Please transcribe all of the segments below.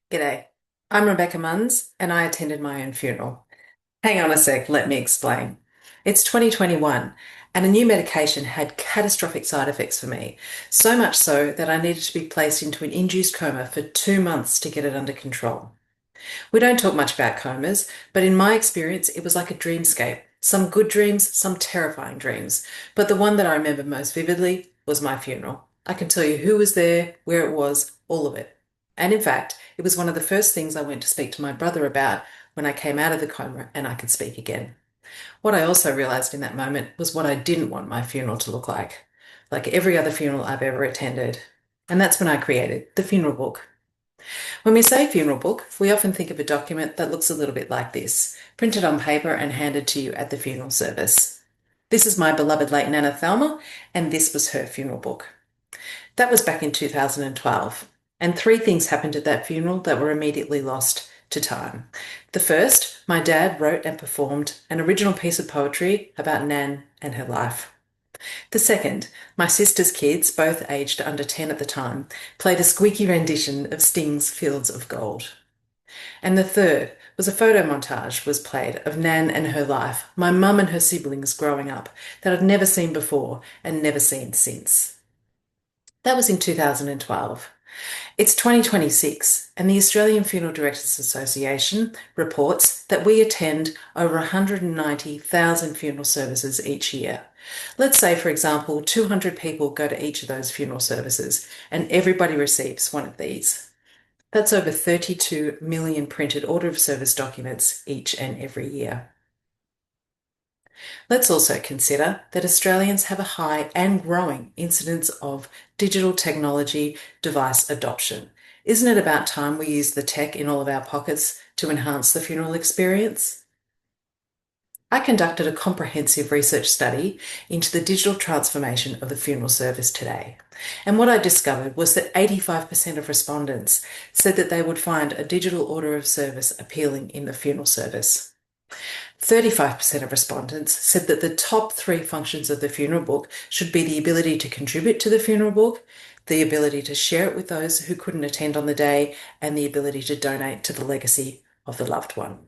G'day. I'm Rebecca Munns, and I attended my own funeral. Hang on a sec, let me explain. It's 2021, and a new medication had catastrophic side effects for me, so much so that I needed to be placed into an induced coma for 2 months to get it under control. We don't talk much about comas, but in my experience, it was like a dreamscape. Some good dreams, some terrifying dreams. But the one that I remember most vividly was my funeral. I can tell you who was there, where it was, all of it. And in fact, it was one of the first things I went to speak to my brother about when I came out of the coma and I could speak again. What I also realized in that moment was what I didn't want my funeral to look like every other funeral I've ever attended. And that's when I created the funeral book. When we say funeral book, we often think of a document that looks a little bit like this, printed on paper and handed to you at the funeral service. This is my beloved late Nana Thelma, and this was her funeral book. That was back in 2012, and three things happened at that funeral that were immediately lost to time. The first, my dad wrote and performed an original piece of poetry about Nan and her life. The second, my sister's kids, both aged under 10 at the time, played a squeaky rendition of Sting's Fields of Gold. And the third was a photo montage was played of Nan and her life, my mum and her siblings growing up, that I'd never seen before and never seen since. That was in 2012. It's 2026, and the Australian Funeral Directors Association reports that we attend over 190,000 funeral services each year. Let's say, for example, 200 people go to each of those funeral services, and everybody receives one of these. That's over 32 million printed order of service documents each and every year. Let's also consider that Australians have a high and growing incidence of digital technology device adoption. Isn't it about time we use the tech in all of our pockets to enhance the funeral experience? I conducted a comprehensive research study into the digital transformation of the funeral service today. And what I discovered was that 85% of respondents said that they would find a digital order of service appealing in the funeral service. 35% of respondents said that the top three functions of the funeral book should be the ability to contribute to the funeral book, the ability to share it with those who couldn't attend on the day, and the ability to donate to the legacy of the loved one.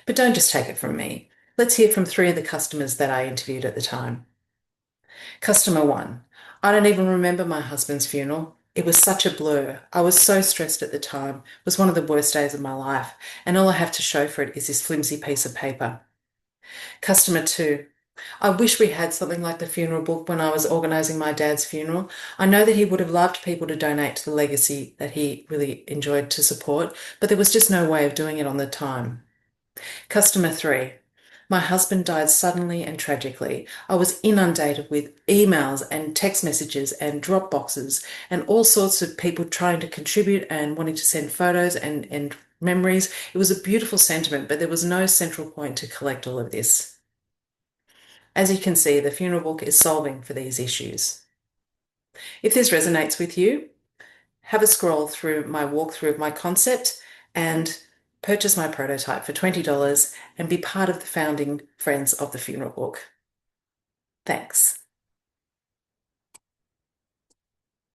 But don't just take it from me. Let's hear from three of the customers that I interviewed at the time. Customer one, I don't even remember my husband's funeral. It was such a blur. I was so stressed at the time. It was one of the worst days of my life, and all I have to show for it is this flimsy piece of paper. Customer two, I wish we had something like the funeral book when I was organising my dad's funeral. I know that he would have loved people to donate to the legacy that he really enjoyed to support, but there was just no way of doing it on the time. Customer three, my husband died suddenly and tragically. I was inundated with emails and text messages and drop boxes and all sorts of people trying to contribute and wanting to send photos and memories. It was a beautiful sentiment, but there was no central point to collect all of this. As you can see, the funeral book is solving for these issues. If this resonates with you, have a scroll through my walkthrough of my concept and purchase my prototype for $20 and be part of the founding friends of the funeral book. Thanks.